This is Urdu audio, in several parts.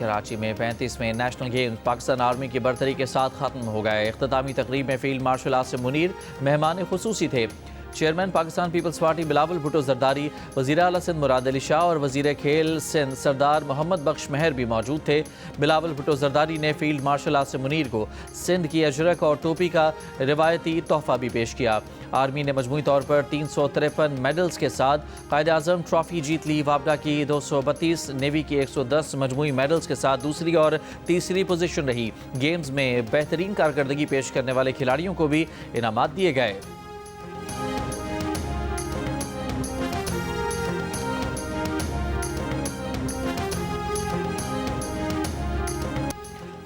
کراچی میں 35ویں نیشنل گیمز پاکستان آرمی کی برتری کے ساتھ ختم ہو گئے۔ اختتامی تقریب میں فیلڈ مارشل عاصم منیر مہمان خصوصی تھے۔ Chairman Pakistan Peoples Party Bilawal Bhutto Zardari, وزیر اعلیٰ سندھ مراد علی شاہ اور وزیر کھیل سندھ سردار محمد بخش مہر بھی موجود تھے۔ بلاول بھٹو زرداری نے فیلڈ مارشل عاصم منیر کو سندھ کی اجرک اور ٹوپی کا روایتی تحفہ بھی پیش کیا۔ آرمی نے مجموعی طور پر 353 میڈلز کے ساتھ قائد اعظم ٹرافی جیت لی۔ وابڈا کی 232، نیوی کی 110 مجموعی میڈلز کے ساتھ دوسری اور تیسری پوزیشن رہی۔ گیمز میں بہترین کارکردگی پیش کرنے والے کھلاڑیوں کو بھی انعامات دیے گئے۔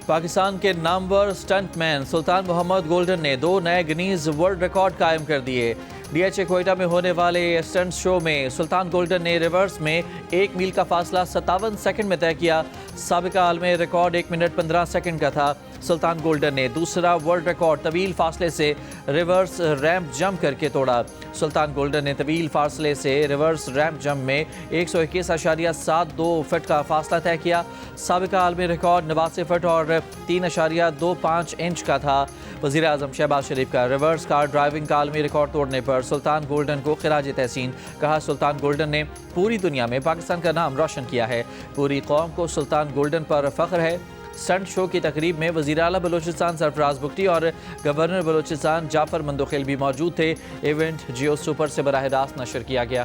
پاکستان کے نامور سٹنٹ مین سلطان محمد گولڈن نے 2 نئے گنیز ورلڈ ریکارڈ قائم کر دیے۔ ڈی ایچ اے کوئٹہ میں ہونے والے سٹنٹ شو میں سلطان گولڈن نے ریورس میں 1 میل کا فاصلہ 57 سیکنڈ میں طے کیا۔ سابقہ عالمی ریکارڈ 1 منٹ 15 سیکنڈ کا تھا۔ سلطان گولڈن نے دوسرا ورلڈ ریکارڈ طویل فاصلے سے ریورس ریمپ جمپ کر کے توڑا۔ سلطان گولڈن نے طویل فاصلے سے ریورس ریمپ جمپ میں 121.72 فٹ کا فاصلہ طے کیا۔ سابقہ عالمی ریکارڈ 89 فٹ اور 3.25 انچ کا تھا۔ وزیر اعظم شہباز شریف کا ریورس کار ڈرائیونگ کا عالمی ریکارڈ توڑنے پر سلطان گولڈن کو خراج تحسین۔ کہا سلطان گولڈن نے پوری دنیا میں پاکستان کا نام روشن کیا ہے، پوری قوم کو سلطان گولڈن پر فخر ہے۔ سٹنٹ شو کی تقریب میں وزیر اعلیٰ بلوچستان سرفراز بگٹی اور گورنر بلوچستان جعفر مندوخیل بھی موجود تھے۔ ایونٹ جیو سپر سے براہ راست نشر کیا گیا۔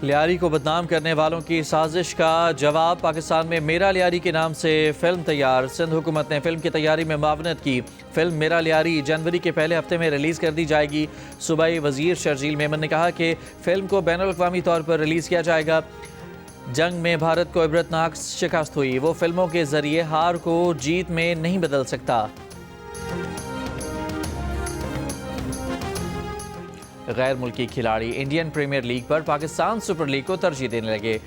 لیاری کو بدنام کرنے والوں کی سازش کا جواب، پاکستان میں میرا لیاری کے نام سے فلم تیار۔ سندھ حکومت نے فلم کی تیاری میں معاونت کی۔ فلم میرا لیاری جنوری کے پہلے ہفتے میں ریلیز کر دی جائے گی۔ صوبائی وزیر شرجیل میمن نے کہا کہ فلم کو بین الاقوامی طور پر ریلیز کیا جائے گا۔ جنگ میں بھارت کو عبرتناک شکست ہوئی، وہ فلموں کے ذریعے ہار کو جیت میں نہیں بدل سکتا۔ غیر ملکی کھلاڑی انڈین پریمیئر لیگ پر پاکستان سپر لیگ کو ترجیح دینے لگے۔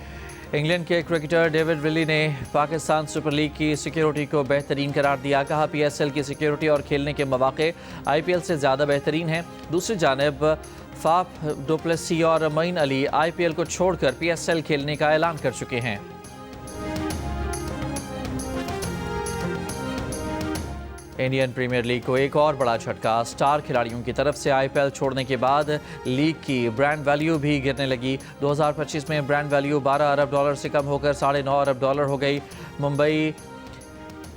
انگلینڈ کے کرکٹر ڈیوڈ ولی نے پاکستان سپر لیگ کی سیکیورٹی کو بہترین قرار دیا۔ کہا پی ایس ایل کی سیکیورٹی اور کھیلنے کے مواقع آئی پی ایل سے زیادہ بہترین ہیں۔ دوسری جانب فاف ڈوپلیسی اور معین علی آئی پی ایل کو چھوڑ کر پی ایس ایل کھیلنے کا اعلان کر چکے ہیں۔ انڈین پریمیئر لیگ کو ایک اور بڑا جھٹکا، سٹار کھلاڑیوں کی طرف سے آئی پی ایل چھوڑنے کے بعد لیگ کی برانڈ ویلیو بھی گرنے لگی۔ 2025 میں برانڈ ویلیو $12 ارب سے کم ہو کر $9.5 ارب ہو گئی۔ ممبئی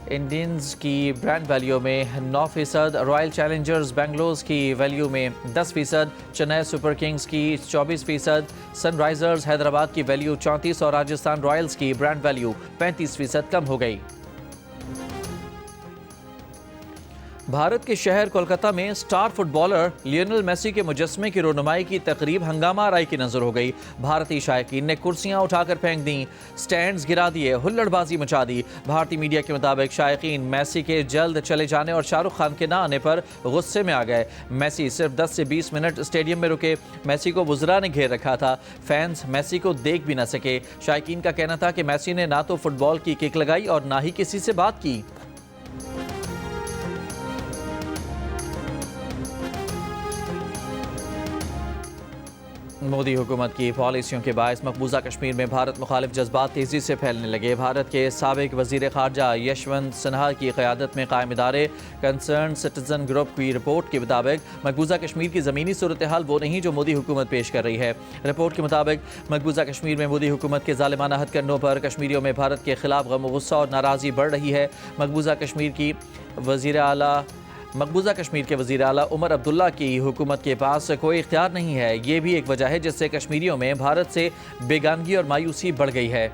انڈینز کی برانڈ ویلیو میں 9%، رائل چیلنجرز بنگلورز کی ویلیو میں 10%، چنئی سپر کنگز کی 24%، سن رائزرز حیدرآباد کی ویلیو 34% اور راجستھان رائلز کی برانڈ ویلیو 35% کم ہو گئی۔ بھارت کے شہر کولکتہ میں star footballer Lionel Messi کے مجسمے کی رونمائی کی تقریب ہنگامہ آرائی کی نظر ہو گئی۔ بھارتی شائقین نے کرسیاں اٹھا کر پھینک دیں، سٹینڈز گرا دیے، ہلڑ بازی مچا دی۔ بھارتی میڈیا کے مطابق شائقین میسی کے جلد چلے جانے اور شاہ رخ خان کے نہ آنے پر غصے میں آ گئے۔ میسی صرف 10 سے 20 منٹ اسٹیڈیم میں رکے۔ میسی کو وزراء نے گھیر رکھا تھا، فینس میسی کو دیکھ بھی نہ سکے۔ شائقین کا کہنا تھا کہ میسی نے نہ تو فٹ بال کی کک لگائی اور نہ ہی کسی سے بات کی۔ مودی حکومت کی پالیسیوں کے باعث مقبوضہ کشمیر میں بھارت مخالف جذبات تیزی سے پھیلنے لگے۔ بھارت کے سابق وزیر خارجہ یشونت سنہا کی قیادت میں قائم ادارے کنسرن سٹیزن گروپ کی رپورٹ کے مطابق مقبوضہ کشمیر کی زمینی صورتحال وہ نہیں جو مودی حکومت پیش کر رہی ہے۔ رپورٹ کے مطابق مقبوضہ کشمیر میں مودی حکومت کے ظالمانہ ہتھ کنڈوں پر کشمیریوں میں بھارت کے خلاف غم و غصہ اور ناراضی بڑھ رہی ہے۔ مقبوضہ کشمیر کے وزیر اعلیٰ عمر عبداللہ کی حکومت کے پاس کوئی اختیار نہیں ہے۔ یہ بھی ایک وجہ ہے جس سے کشمیریوں میں بھارت سے بیگانگی اور مایوسی بڑھ گئی ہے۔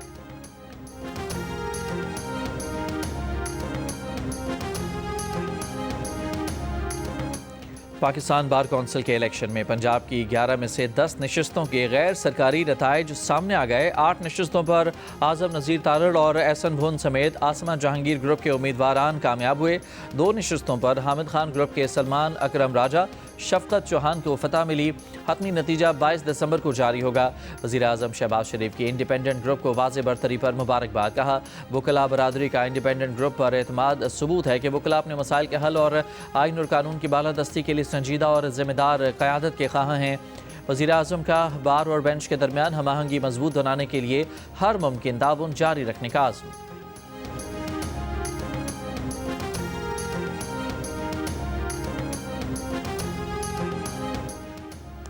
پاکستان بار کونسل کے الیکشن میں پنجاب کی 11 میں سے 10 نشستوں کے غیر سرکاری نتائج سامنے آ گئے۔ 8 نشستوں پر اعظم نذیر تارڑ اور احسن بھون سمیت آسما جہانگیر گروپ کے امیدواران کامیاب ہوئے۔ 2 نشستوں پر حامد خان گروپ کے سلمان اکرم راجہ، شفقت چوہان کو فتح ملی۔ حتمی نتیجہ 22 دسمبر کو جاری ہوگا۔ وزیر اعظم شہباز شریف کی انڈیپینڈنٹ گروپ کو واضح برتری پر مبارکباد۔ کہا وکلاء برادری کا انڈیپینڈنٹ گروپ پر اعتماد ثبوت ہے کہ وکلاء اپنے مسائل کے حل اور آئین اور قانون کی بالادستی کے لیے سنجیدہ اور ذمہ دار قیادت کے خواہاں ہیں۔ وزیر اعظم کا بار اور بینچ کے درمیان ہم آہنگی مضبوط بنانے کے لیے ہر ممکن تعاون جاری رکھنے کا عزم۔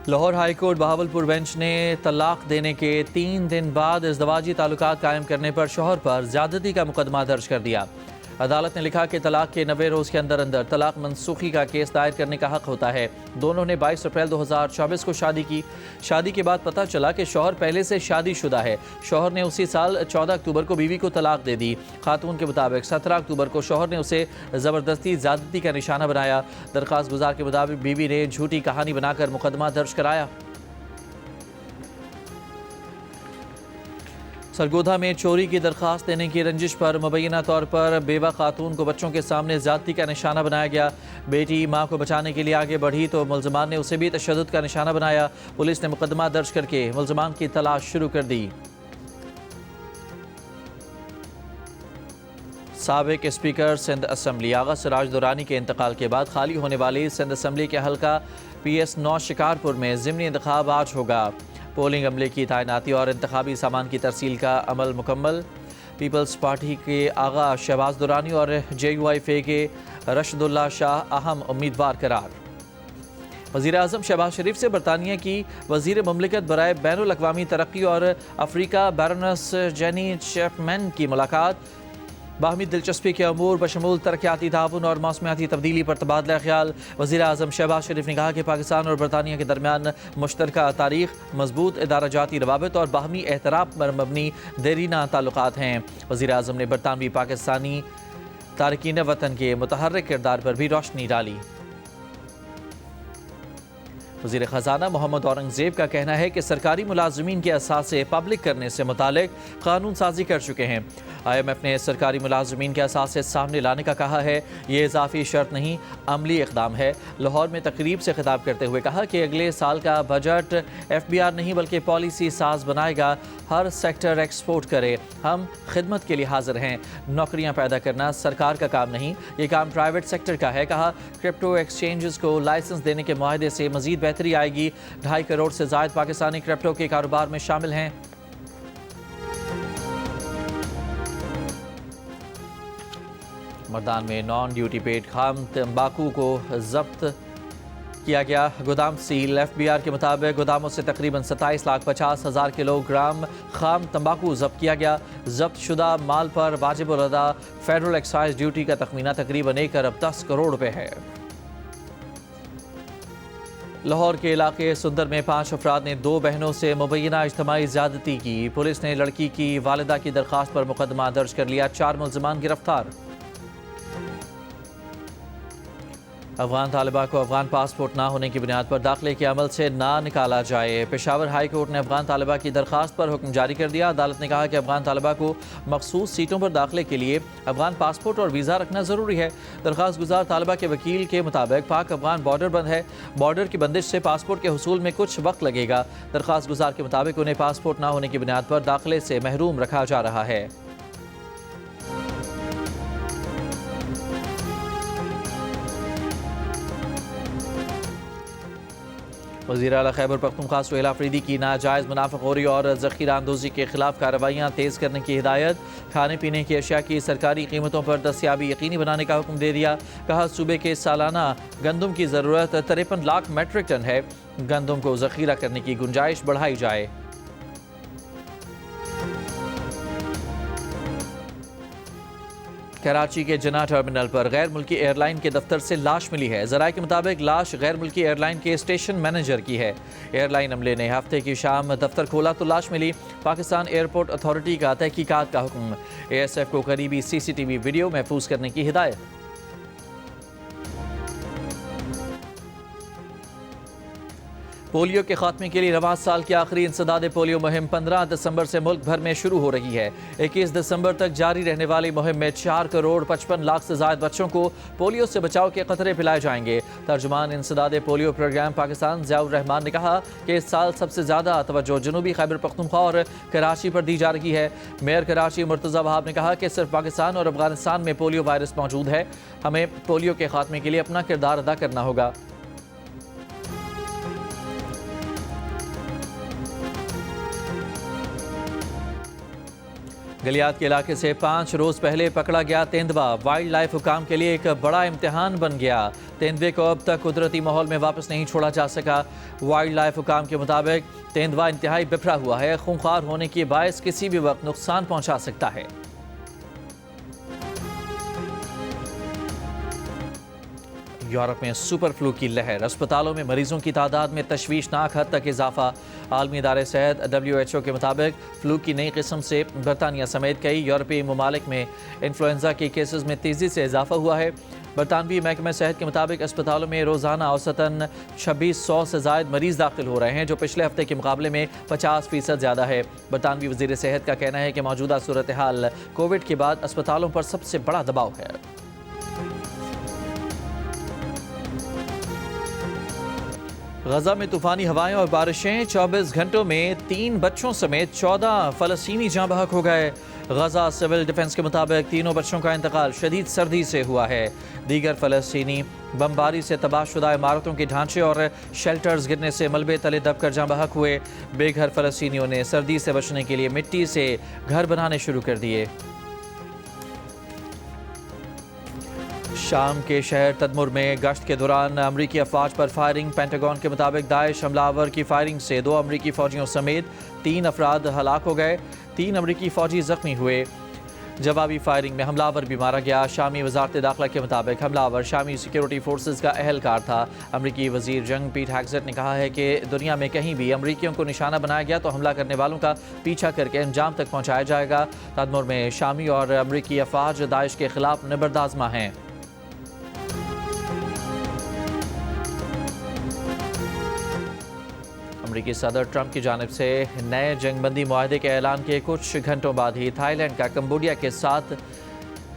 Lahore high court Bahawalpur bench نے طلاق دینے کے 3 دن بعد ازدواجی تعلقات قائم کرنے پر شوہر پر زیادتی کا مقدمہ درج کر دیا۔ عدالت نے لکھا کہ طلاق کے 90 روز کے اندر طلاق منسوخی کا کیس دائر کرنے کا حق ہوتا ہے۔ دونوں نے 22 اپریل 2024 کو شادی کی۔ شادی کے بعد پتہ چلا کہ شوہر پہلے سے شادی شدہ ہے۔ شوہر نے اسی سال 14 اکتوبر کو بیوی کو طلاق دے دی۔ خاتون کے مطابق 17 اکتوبر کو شوہر نے اسے زبردستی زیادتی کا نشانہ بنایا۔ درخواست گزار کے مطابق بیوی نے جھوٹی کہانی بنا کر مقدمہ درج کرایا۔ سرگودھا میں چوری کی درخواست دینے کی رنجش پر مبینہ طور پر بیوہ خاتون کو بچوں کے سامنے زیادتی کا نشانہ بنایا گیا۔ بیٹی ماں کو بچانے کے لیے آگے بڑھی تو ملزمان نے اسے بھی تشدد کا نشانہ بنایا۔ پولیس نے مقدمہ درج کر کے ملزمان کی تلاش شروع کر دی۔ سابق اسپیکر سندھ اسمبلی آغا سراج دورانی کے انتقال کے بعد خالی ہونے والی سندھ اسمبلی کے حلقہ PS9 شکارپور میں ضمنی انتخاب آج ہوگا۔ پولنگ عملے کی تعیناتی اور انتخابی سامان کی ترسیل کا عمل مکمل۔ پیپلز پارٹی کے آغا شہباز دورانی اور JUIFA کے رشد اللہ شاہ اہم امیدوار قرار۔ وزیر اعظم شہباز شریف سے برطانیہ کی وزیر مملکت برائے بین الاقوامی ترقی اور افریقہ بیرونس جینی چیپمین کی ملاقات۔ باہمی دلچسپی کے امور بشمول ترقیاتی تعاون اور موسمیاتی تبدیلی پر تبادلہ خیال۔ وزیر اعظم شہباز شریف نے کہا کہ پاکستان اور برطانیہ کے درمیان مشترکہ تاریخ، مضبوط ادارہ جاتی روابط اور باہمی احترام پر مبنی دیرینہ تعلقات ہیں۔ وزیر اعظم نے برطانوی پاکستانی تارکین وطن کے متحرک کردار پر بھی روشنی ڈالی۔ وزیر خزانہ محمد اورنگزیب کا کہنا ہے کہ سرکاری ملازمین کے اثاثے پبلک کرنے سے متعلق قانون سازی کر چکے ہیں۔ IMF نے سرکاری ملازمین کے اثاثے سامنے لانے کا کہا ہے۔ یہ اضافی شرط نہیں، عملی اقدام ہے۔ لاہور میں تقریب سے خطاب کرتے ہوئے کہا کہ اگلے سال کا بجٹ FBR نہیں بلکہ پالیسی ساز بنائے گا۔ ہر سیکٹر ایکسپورٹ کرے، ہم خدمت کے لیے حاضر ہیں۔ نوکریاں پیدا کرنا سرکار کا کام نہیں، یہ کام پرائیویٹ سیکٹر کا ہے۔ کہا کرپٹو ایکسچینجز کو لائسنس دینے کے معاہدے سے مزید بہتری آئے گی۔ 2.5 کروڑ سے زائد پاکستانی کرپٹو کے کاروبار میں شامل ہیں۔ مردان میں نان ڈیوٹی پیڈ خام تمباکو کو ضبط کیا گیا۔ گودام سیل۔ FBR کے مطابق گوداموں سے تقریباً 27,50,000 کلو گرام خام تمباکو ضبط کیا گیا۔ ضبط شدہ مال پر واجب الادا فیڈرل ایکسائز ڈیوٹی کا تخمینہ تقریباً 1 ارب 10 کروڑ روپے ہے۔ لاہور کے علاقے سندر میں 5 افراد نے 2 بہنوں سے مبینہ اجتماعی زیادتی کی۔ پولیس نے لڑکی کی والدہ کی درخواست پر مقدمہ درج کر لیا۔ 4 ملزمان گرفتار۔ افغان طالبہ کو افغان پاسپورٹ نہ ہونے کی بنیاد پر داخلے کے عمل سے نہ نکالا جائے۔ پشاور ہائی کورٹ نے افغان طالبہ کی درخواست پر حکم جاری کر دیا۔ عدالت نے کہا کہ افغان طالبہ کو مخصوص سیٹوں پر داخلے کے لیے افغان پاسپورٹ اور ویزا رکھنا ضروری ہے۔ درخواست گزار طالبہ کے وکیل کے مطابق پاک افغان بارڈر بند ہے۔ بارڈر کی بندش سے پاسپورٹ کے حصول میں کچھ وقت لگے گا۔ درخواست گزار کے مطابق انہیں پاسپورٹ نہ ہونے کی بنیاد پر داخلے سے محروم رکھا جا رہا ہے۔ وزیر اعلیٰ خیبر پختونخوا سہیل آفریدی کی ناجائز منافع خوری اور ذخیرہ اندوزی کے خلاف کارروائیاں تیز کرنے کی ہدایت۔ کھانے پینے کی اشیاء کی سرکاری قیمتوں پر دستیابی یقینی بنانے کا حکم دے دیا۔ کہا صوبے کے سالانہ گندم کی ضرورت 53 لاکھ میٹرک ٹن ہے۔ گندم کو ذخیرہ کرنے کی گنجائش بڑھائی جائے۔ کراچی کے جناح ٹرمینل پر غیر ملکی ایئر لائن کے دفتر سے لاش ملی ہے۔ ذرائع کے مطابق لاش غیر ملکی ایئر لائن کے اسٹیشن مینیجر کی ہے۔ ایئر لائن عملے نے ہفتے کی شام دفتر کھولا تو لاش ملی۔ پاکستان ایئرپورٹ اتھارٹی کا تحقیقات کا حکم۔ ASF کو قریبی CCTV ویڈیو محفوظ کرنے کی ہدایت۔ پولیو کے خاتمے کے لیے رواں سال کی آخری انسداد پولیو مہم 15 دسمبر سے ملک بھر میں شروع ہو رہی ہے۔ 21 دسمبر تک جاری رہنے والی مہم میں 4 کروڑ 55 لاکھ سے زائد بچوں کو پولیو سے بچاؤ کے قطرے پلائے جائیں گے۔ ترجمان انسداد پولیو پروگرام پاکستان ضیاء الرحمان نے کہا کہ اس سال سب سے زیادہ توجہ جنوبی خیبر پختونخوا اور کراچی پر دی جا رہی ہے۔ میئر کراچی مرتضی وہاب نے کہا کہ صرف پاکستان اور افغانستان میں پولیو وائرس موجود ہے، ہمیں پولیو کے خاتمے کے لیے اپنا کردار ادا کرنا ہوگا۔ گلیات کے علاقے سے 5 روز پہلے پکڑا گیا تیندوا وائلڈ لائف حکام کے لیے ایک بڑا امتحان بن گیا۔ تیندوے کو اب تک قدرتی ماحول میں واپس نہیں چھوڑا جا سکا۔ وائلڈ لائف حکام کے مطابق تیندوا انتہائی بپھرا ہوا ہے، خونخوار ہونے کے باعث کسی بھی وقت نقصان پہنچا سکتا ہے۔ یورپ میں سپر فلو کی لہر، اسپتالوں میں مریضوں کی تعداد میں تشویشناک حد تک اضافہ۔ عالمی ادارے صحت WHO کے مطابق فلو کی نئی قسم سے برطانیہ سمیت کئی یورپی ممالک میں انفلوئنزا کے کیسز میں تیزی سے اضافہ ہوا ہے۔ برطانوی محکمہ صحت کے مطابق اسپتالوں میں روزانہ اوسطاً 2600 سے زائد مریض داخل ہو رہے ہیں، جو پچھلے ہفتے کے مقابلے میں 50% زیادہ ہے۔ برطانوی وزیر صحت کا کہنا ہے کہ موجودہ صورتحال کووڈ کے بعد اسپتالوں پر سب سے بڑا دباؤ ہے۔ غزہ میں طوفانی ہوائیں اور بارشیں، 24 گھنٹوں میں 3 بچوں سمیت 14 فلسطینی جاں بحق ہو گئے۔ غزہ سول ڈیفنس کے مطابق تینوں بچوں کا انتقال شدید سردی سے ہوا ہے۔ دیگر فلسطینی بمباری سے تباہ شدہ عمارتوں کے ڈھانچے اور شیلٹرز گرنے سے ملبے تلے دب کر جاں بحق ہوئے۔ بے گھر فلسطینیوں نے سردی سے بچنے کے لیے مٹی سے گھر بنانے شروع کر دیے۔ شام کے شہر تدمر میں گشت کے دوران امریکی افواج پر فائرنگ، پینٹاگون کے مطابق داعش حملہ آور کی فائرنگ سے 2 امریکی فوجیوں سمیت 3 افراد ہلاک ہو گئے، 3 امریکی فوجی زخمی ہوئے۔ جوابی فائرنگ میں حملہ آور بھی مارا گیا۔ شامی وزارت داخلہ کے مطابق حملہ آور شامی سیکیورٹی فورسز کا اہلکار تھا۔ امریکی وزیر جنگ پیٹ ہیگزٹ نے کہا ہے کہ دنیا میں کہیں بھی امریکیوں کو نشانہ بنایا گیا تو حملہ کرنے والوں کا پیچھا کر کے انجام تک پہنچایا جائے گا۔ تدمر میں شامی اور امریکی افواج داعش کے خلاف نبردآزماں ہیں۔ امریکی صدر ٹرمپ کی جانب سے نئے جنگ بندی معاہدے کے اعلان کے کچھ گھنٹوں بعد ہی تھائی لینڈ کا کمبوڈیا کے ساتھ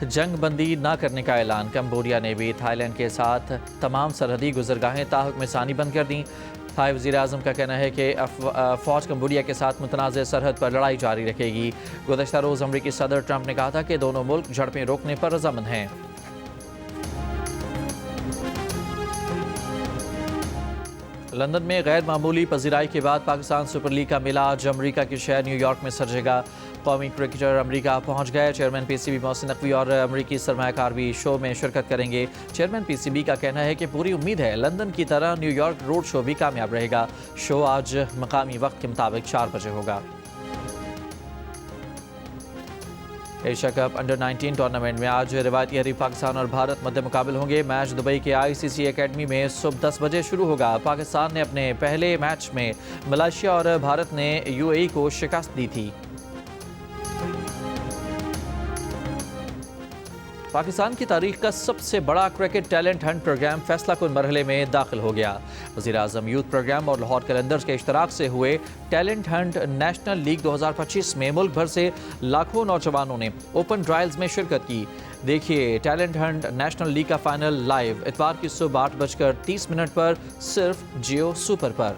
جنگ بندی نہ کرنے کا اعلان۔ کمبوڈیا نے بھی تھائی لینڈ کے ساتھ تمام سرحدی گزرگاہیں تاحکم ثانی بند کر دیں۔ تھائی وزیر اعظم کا کہنا ہے کہ فوج کمبوڈیا کے ساتھ متنازع سرحد پر لڑائی جاری رکھے گی۔ گزشتہ روز امریکی صدر ٹرمپ نے کہا تھا کہ دونوں ملک جھڑپیں روکنے پر رضامند ہیں۔ لندن میں غیر معمولی پذیرائی کے بعد پاکستان سپر لیگ کا میلہ آج امریکہ کے شہر نیو یارک میں سجے گا۔ قومی کرکٹر امریکہ پہنچ گئے۔ چیئرمین PCB محسن نقوی اور امریکی سرمایہ کار بھی شو میں شرکت کریں گے۔ چیئرمین PCB کا کہنا ہے کہ پوری امید ہے لندن کی طرح نیو یارک روڈ شو بھی کامیاب رہے گا۔ شو آج مقامی وقت کے مطابق 4 بجے ہوگا۔ ایشیا کپ انڈر 19 ٹورنامنٹ میں آج روایتی حریف پاکستان اور بھارت مد مقابل ہوں گے۔ میچ دبئی کے ICC اکیڈمی میں صبح 10 بجے شروع ہوگا۔ پاکستان نے اپنے پہلے میچ میں ملائیشیا اور بھارت نے UAE کو شکست دی تھی۔ پاکستان کی تاریخ کا سب سے بڑا کرکٹ ٹیلنٹ ہنٹ پروگرام فیصلہ کن مرحلے میں داخل ہو گیا۔ وزیر اعظم یوتھ پروگرام اور لاہور کیلنڈرز کے اشتراک سے ہوئے ٹیلنٹ ہنٹ نیشنل لیگ 2025 میں ملک بھر سے لاکھوں نوجوانوں نے اوپن ٹرائلز میں شرکت کی۔ دیکھیے ٹیلنٹ ہنٹ نیشنل لیگ کا فائنل لائیو اتوار کی صبح 8:30 پر صرف جیو سپر پر۔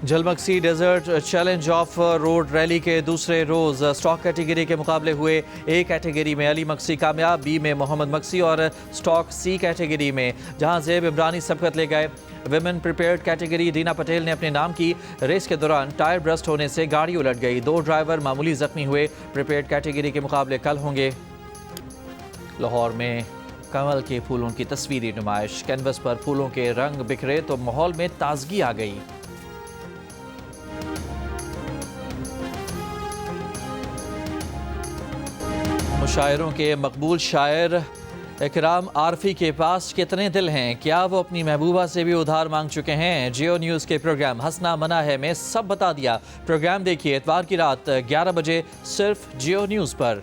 Jhal Magsi desert challenge off road rally کے دوسرے روز سٹاک کیٹیگری کے مقابلے ہوئے۔ A کیٹیگری میں علی مکسی کامیاب، B میں محمد مکسی اور سٹاک C کیٹیگری میں جہاں زیب عمرانی سبقت لے گئے۔ ویمن پریپیئرڈ کیٹیگری دینا پٹیل نے اپنے نام کی۔ ریس کے دوران ٹائر برسٹ ہونے سے گاڑی الٹ گئی، 2 ڈرائیور معمولی زخمی ہوئے۔ پریپیئرڈ کیٹیگری کے مقابلے کل ہوں گے۔ لاہور میں کمل کے پھولوں کی تصویری نمائش، کینوس پر پھولوں کے رنگ بکھرے تو ماحول میں تازگی آ گئی۔ مشاعروں کے مقبول شاعر اکرام عارفی کے پاس کتنے دل ہیں؟ کیا وہ اپنی محبوبہ سے بھی ادھار مانگ چکے ہیں؟ جیو نیوز کے پروگرام ہنسنا منع ہے میں سب بتا دیا۔ پروگرام دیکھیے اتوار کی رات 11 بجے صرف جیو نیوز پر۔